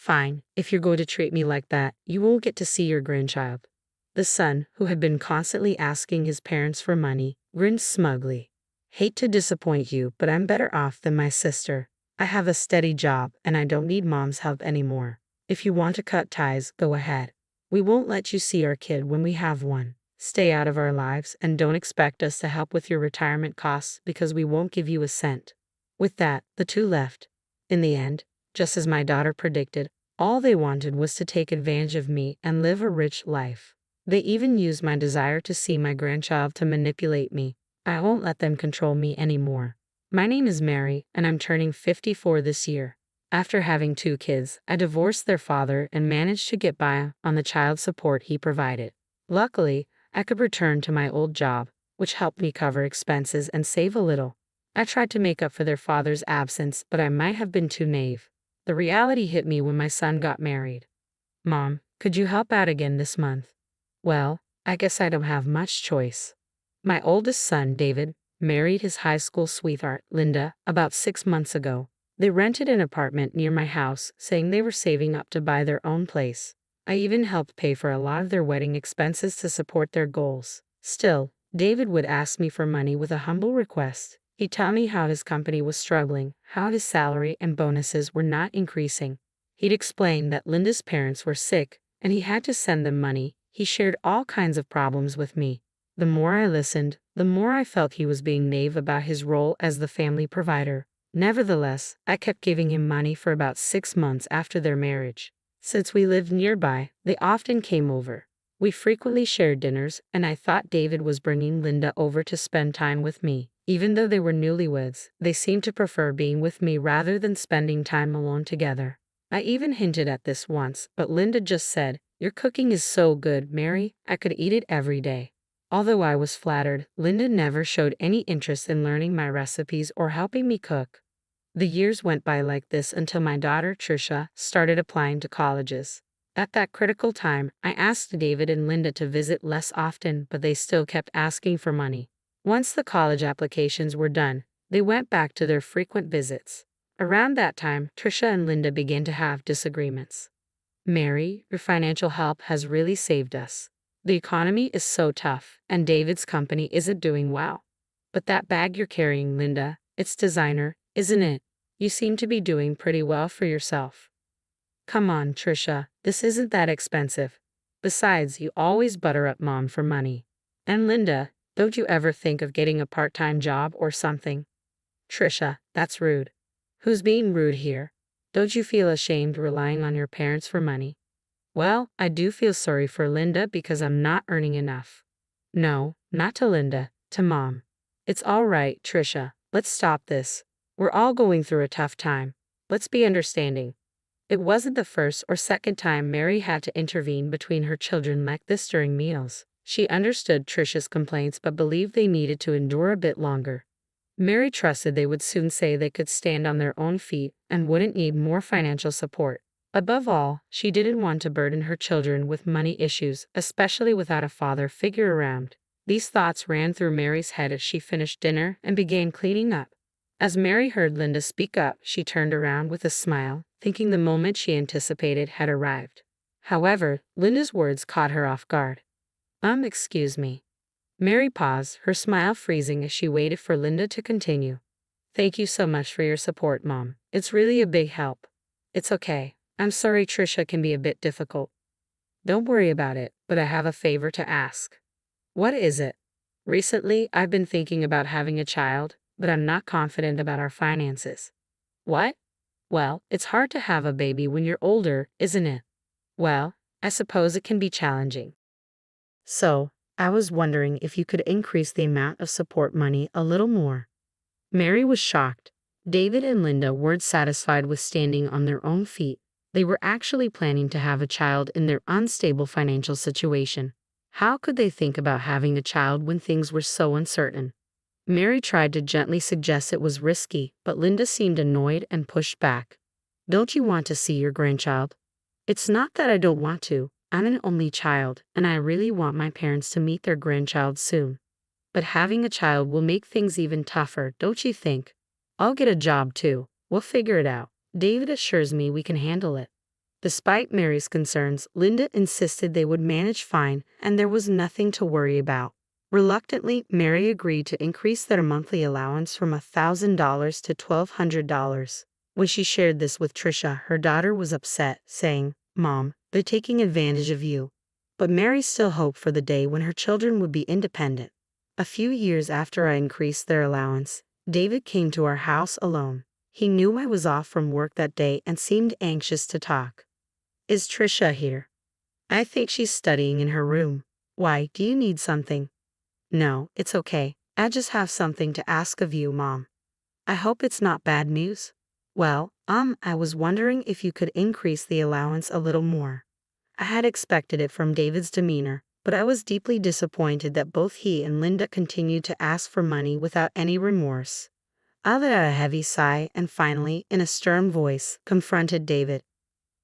Fine, if you're going to treat me like that, you won't get to see your grandchild. The son, who had been constantly asking his parents for money, grinned smugly. Hate to disappoint you, but I'm better off than my sister. I have a steady job, and I don't need mom's help anymore. If you want to cut ties, go ahead. We won't let you see our kid when we have one. Stay out of our lives and don't expect us to help with your retirement costs because we won't give you a cent. With that, the two left. In the end, just as my daughter predicted, all they wanted was to take advantage of me and live a rich life. They even used my desire to see my grandchild to manipulate me. I won't let them control me anymore. My name is Mary, and I'm turning 54 this year. After having 2 kids, I divorced their father and managed to get by on the child support he provided. Luckily, I could return to my old job, which helped me cover expenses and save a little. I tried to make up for their father's absence, but I might have been too naive. The reality hit me when my son got married. Mom, could you help out again this month? Well, I guess I don't have much choice. My oldest son, David, married his high school sweetheart, Linda, about 6 months ago. They rented an apartment near my house, saying they were saving up to buy their own place. I even helped pay for a lot of their wedding expenses to support their goals. Still, David would ask me for money with a humble request. He'd tell me how his company was struggling, how his salary and bonuses were not increasing. He'd explain that Linda's parents were sick, and he had to send them money. He shared all kinds of problems with me. The more I listened, the more I felt he was being naive about his role as the family provider. Nevertheless, I kept giving him money for about 6 months after their marriage. Since we lived nearby, they often came over. We frequently shared dinners, and I thought David was bringing Linda over to spend time with me. Even though they were newlyweds, they seemed to prefer being with me rather than spending time alone together. I even hinted at this once, but Linda just said, "Your cooking is so good, Mary, I could eat it every day." Although I was flattered, Linda never showed any interest in learning my recipes or helping me cook. The years went by like this until my daughter Trisha started applying to colleges. At that critical time, I asked David and Linda to visit less often, but they still kept asking for money. Once the college applications were done, they went back to their frequent visits. Around that time, Trisha and Linda began to have disagreements. "Mary, your financial help has really saved us. The economy is so tough, and David's company isn't doing well. But that bag you're carrying, Linda, it's designer, isn't it? You seem to be doing pretty well for yourself." "Come on, Trisha, this isn't that expensive. Besides, you always butter up Mom for money. And Linda, don't you ever think of getting a part-time job or something?" "Trisha, that's rude." "Who's being rude here? Don't you feel ashamed relying on your parents for money?" "Well, I do feel sorry for Linda because I'm not earning enough." "No, not to Linda, to Mom." "It's all right, Trisha. Let's stop this. We're all going through a tough time. Let's be understanding." It wasn't the first or second time Mary had to intervene between her children like this during meals. She understood Trisha's complaints but believed they needed to endure a bit longer. Mary trusted they would soon say they could stand on their own feet and wouldn't need more financial support. Above all, she didn't want to burden her children with money issues, especially without a father figure around. These thoughts ran through Mary's head as she finished dinner and began cleaning up. As Mary heard Linda speak up, she turned around with a smile, thinking the moment she anticipated had arrived. However, Linda's words caught her off guard. Excuse me." Mary paused, her smile freezing as she waited for Linda to continue. "Thank you so much for your support, Mom. It's really a big help." "It's okay. I'm sorry Trisha can be a bit difficult." "Don't worry about it, but I have a favor to ask." "What is it?" "Recently, I've been thinking about having a child, but I'm not confident about our finances." "What?" "Well, it's hard to have a baby when you're older, isn't it?" "Well, I suppose it can be challenging. So, I was wondering if you could increase the amount of support money a little more." Mary was shocked. David and Linda weren't satisfied with standing on their own feet. They were actually planning to have a child in their unstable financial situation. How could they think about having a child when things were so uncertain? Mary tried to gently suggest it was risky, but Linda seemed annoyed and pushed back. "Don't you want to see your grandchild?" "It's not that I don't want to. I'm an only child, and I really want my parents to meet their grandchild soon. But having a child will make things even tougher, don't you think? I'll get a job too. We'll figure it out. David assures me we can handle it." Despite Mary's concerns, Linda insisted they would manage fine and there was nothing to worry about. Reluctantly, Mary agreed to increase their monthly allowance from $1,000 to $1,200. When she shared this with Trisha, her daughter was upset, saying, "Mom, they're taking advantage of you." But Mary still hoped for the day when her children would be independent. A few years after I increased their allowance, David came to our house alone. He knew I was off from work that day and seemed anxious to talk. "Is Trisha here?" "I think she's studying in her room." "Why, do you need something?" "No, it's okay. I just have something to ask of you, Mom." "I hope it's not bad news." "Well, I was wondering if you could increase the allowance a little more." I had expected it from David's demeanor, but I was deeply disappointed that both he and Linda continued to ask for money without any remorse. I let out a heavy sigh and finally, in a stern voice, confronted David.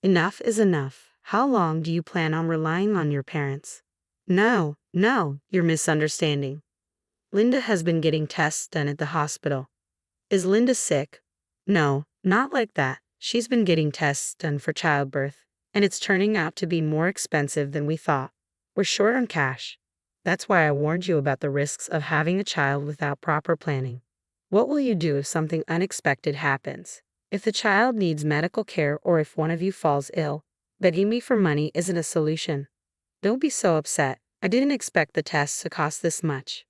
"Enough is enough. How long do you plan on relying on your parents?" No, you're misunderstanding. Linda has been getting tests done at the hospital." "Is Linda sick?" "No, not like that. She's been getting tests done for childbirth, and it's turning out to be more expensive than we thought. We're short on cash. That's why I warned you about the risks of having a child without proper planning. What will you do if something unexpected happens? If the child needs medical care or if one of you falls ill, begging me for money isn't a solution." "Don't be so upset. I didn't expect the tests to cost this much."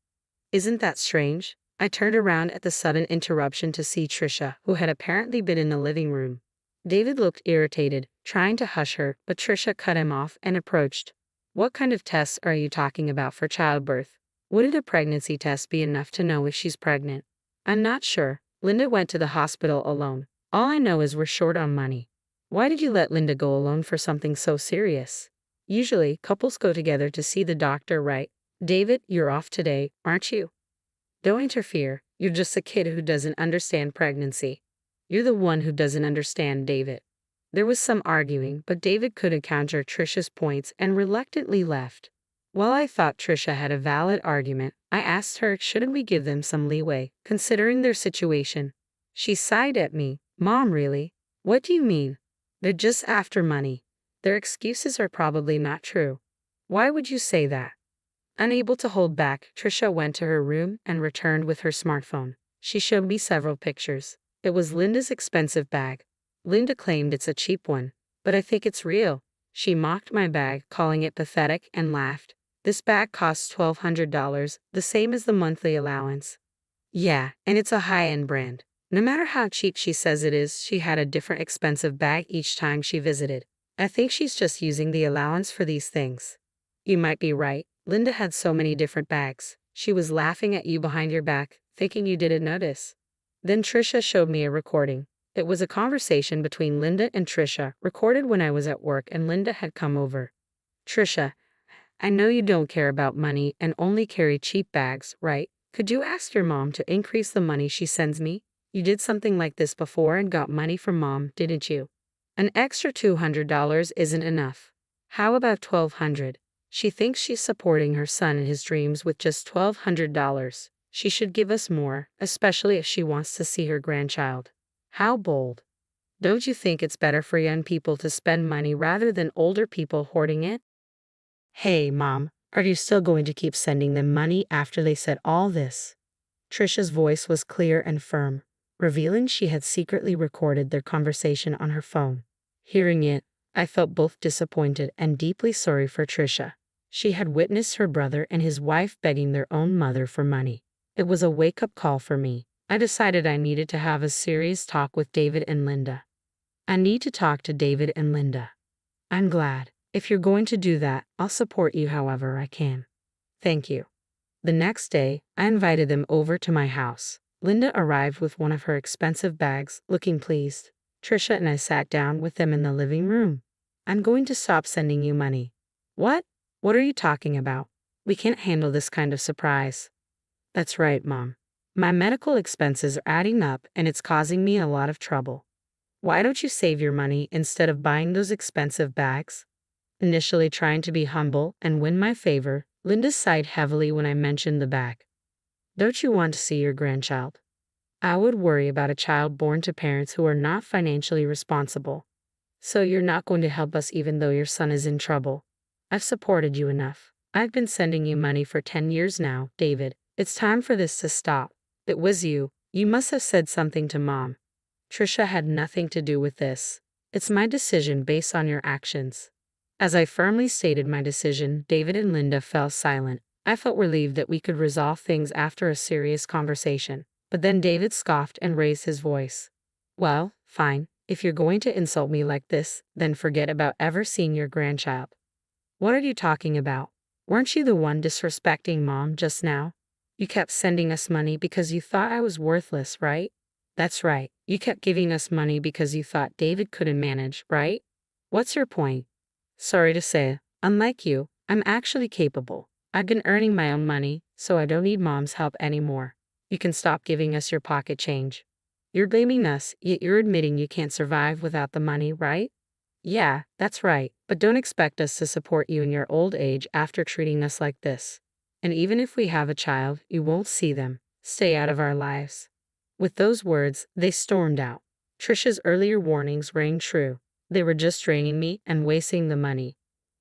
"Isn't that strange?" I turned around at the sudden interruption to see Trisha, who had apparently been in the living room. David looked irritated, trying to hush her, but Trisha cut him off and approached. "What kind of tests are you talking about for childbirth? Wouldn't a pregnancy test be enough to know if she's pregnant?" "I'm not sure. Linda went to the hospital alone. All I know is we're short on money." "Why did you let Linda go alone for something so serious? Usually, couples go together to see the doctor, right?" "David, you're off today, aren't you?" "Don't interfere. You're just a kid who doesn't understand pregnancy." "You're the one who doesn't understand, David." There was some arguing, but David couldn't counter Trisha's points and reluctantly left. While I thought Trisha had a valid argument, I asked her, shouldn't we give them some leeway, considering their situation? She sighed at me. "Mom, really? What do you mean? They're just after money. Their excuses are probably not true." "Why would you say that?" Unable to hold back, Trisha went to her room and returned with her smartphone. She showed me several pictures. It was Linda's expensive bag. Linda claimed it's a cheap one, but I think it's real. She mocked my bag, calling it pathetic, and laughed. "This bag costs $1,200, the same as the monthly allowance." "Yeah, and it's a high-end brand. No matter how cheap she says it is, she had a different expensive bag each time she visited. I think she's just using the allowance for these things." "You might be right. Linda had so many different bags. She was laughing at you behind your back, thinking you didn't notice." Then Trisha showed me a recording. It was a conversation between Linda and Trisha, recorded when I was at work and Linda had come over. "Trisha, I know you don't care about money and only carry cheap bags, right? Could you ask your mom to increase the money she sends me? You did something like this before and got money from mom, didn't you? An extra $200 isn't enough. How about $1,200? She thinks she's supporting her son in his dreams with just $1,200. She should give us more, especially if she wants to see her grandchild." How bold. Don't you think it's better for young people to spend money rather than older people hoarding it? "Hey, Mom, are you still going to keep sending them money after they said all this?" Trisha's voice was clear and firm, revealing she had secretly recorded their conversation on her phone. Hearing it, I felt both disappointed and deeply sorry for Trisha. She had witnessed her brother and his wife begging their own mother for money. It was a wake-up call for me. I decided I needed to have a serious talk with David and Linda. "I need to talk to David and Linda." "I'm glad. If you're going to do that, I'll support you however I can." "Thank you." The next day, I invited them over to my house. Linda arrived with one of her expensive bags, looking pleased. Trisha and I sat down with them in the living room. "I'm going to stop sending you money." "What? What are you talking about? We can't handle this kind of surprise." "That's right, Mom. My medical expenses are adding up and it's causing me a lot of trouble. Why don't you save your money instead of buying those expensive bags?" Initially trying to be humble and win my favor, Linda sighed heavily when I mentioned the bag. "Don't you want to see your grandchild?" "I would worry about a child born to parents who are not financially responsible." So you're not going to help us even though your son is in trouble? I've supported you enough. I've been sending you money for 10 years now, David. It's time for this to stop. It was you. You must have said something to Mom. Trisha had nothing to do with this. It's my decision based on your actions. As I firmly stated my decision, David and Linda fell silent. I felt relieved that we could resolve things after a serious conversation. But then David scoffed and raised his voice. Well, fine. If you're going to insult me like this, then forget about ever seeing your grandchild. What are you talking about? Weren't you the one disrespecting Mom just now? You kept sending us money because you thought I was worthless, right? That's right. You kept giving us money because you thought David couldn't manage, right? What's your point? Sorry to say, unlike you, I'm actually capable. I've been earning my own money, so I don't need Mom's help anymore. You can stop giving us your pocket change. You're blaming us, yet you're admitting you can't survive without the money, right? Yeah, that's right, but don't expect us to support you in your old age after treating us like this. And even if we have a child, you won't see them. Stay out of our lives. With those words, they stormed out. Trisha's earlier warnings rang true. They were just draining me and wasting the money.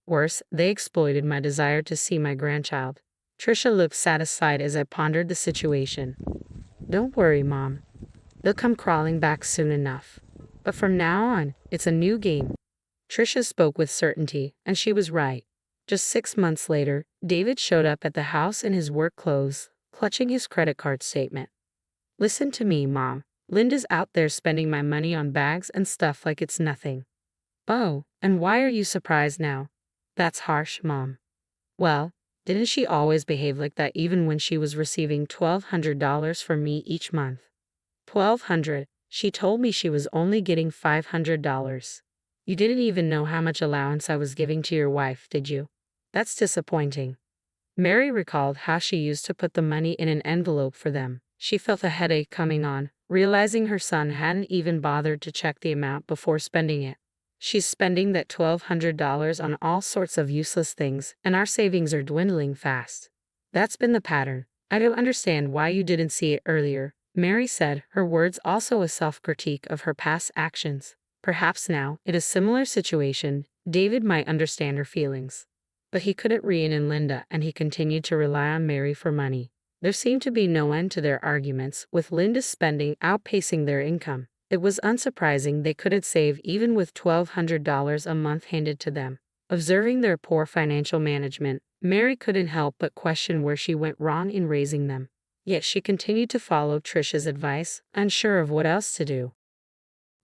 Worse, they exploited my desire to see my grandchild. Trisha looked satisfied as I pondered the situation. Don't worry, Mom. They'll come crawling back soon enough. But from now on, it's a new game. Trisha spoke with certainty, and she was right. Just 6 months later, David showed up at the house in his work clothes, clutching his credit card statement. Listen to me, Mom. Linda's out there spending my money on bags and stuff like it's nothing. Oh, and why are you surprised now? That's harsh, Mom. Well, didn't she always behave like that even when she was receiving $1,200 from me each month? $1,200. She told me she was only getting $500. You didn't even know how much allowance I was giving to your wife, did you? That's disappointing. Mary recalled how she used to put the money in an envelope for them. She felt a headache coming on, realizing her son hadn't even bothered to check the amount before spending it. She's spending that $1,200 on all sorts of useless things, and our savings are dwindling fast. That's been the pattern. I don't understand why you didn't see it earlier, Mary said, her words also a self-critique of her past actions. Perhaps now, in a similar situation, David might understand her feelings. But he couldn't rein in Linda, and he continued to rely on Mary for money. There seemed to be no end to their arguments, with Linda's spending outpacing their income. It was unsurprising they couldn't save even with $1,200 a month handed to them. Observing their poor financial management, Mary couldn't help but question where she went wrong in raising them. Yet she continued to follow Trisha's advice, unsure of what else to do.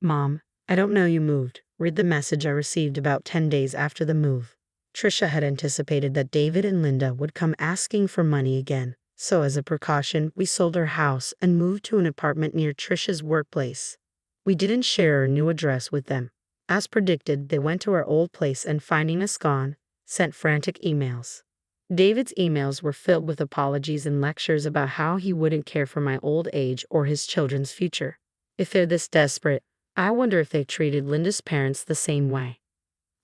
Mom, I don't know you moved. Read the message I received about 10 days after the move. Trisha had anticipated that David and Linda would come asking for money again, so as a precaution, we sold our house and moved to an apartment near Trisha's workplace. We didn't share our new address with them. As predicted, they went to our old place and, finding us gone, sent frantic emails. David's emails were filled with apologies and lectures about how he wouldn't care for my old age or his children's future. If they're this desperate, I wonder if they treated Linda's parents the same way.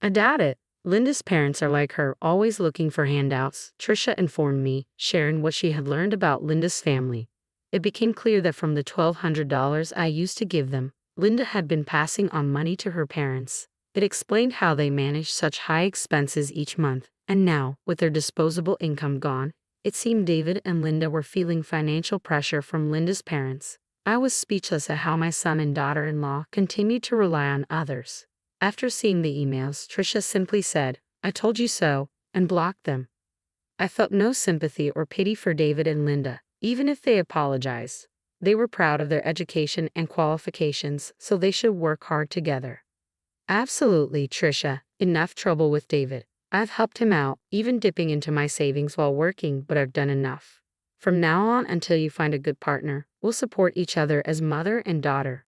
I doubt it. Linda's parents are like her, always looking for handouts, Trisha informed me, sharing what she had learned about Linda's family. It became clear that from the $1,200 I used to give them, Linda had been passing on money to her parents. It explained how they managed such high expenses each month, and now, with their disposable income gone, it seemed David and Linda were feeling financial pressure from Linda's parents. I was speechless at how my son and daughter-in-law continued to rely on others. After seeing the emails, Trisha simply said, "I told you so," and blocked them. I felt no sympathy or pity for David and Linda, even if they apologized. They were proud of their education and qualifications, so they should work hard together. Absolutely, Trisha. Enough trouble with David. I've helped him out, even dipping into my savings while working, but I've done enough. From now on until you find a good partner, we'll support each other as mother and daughter.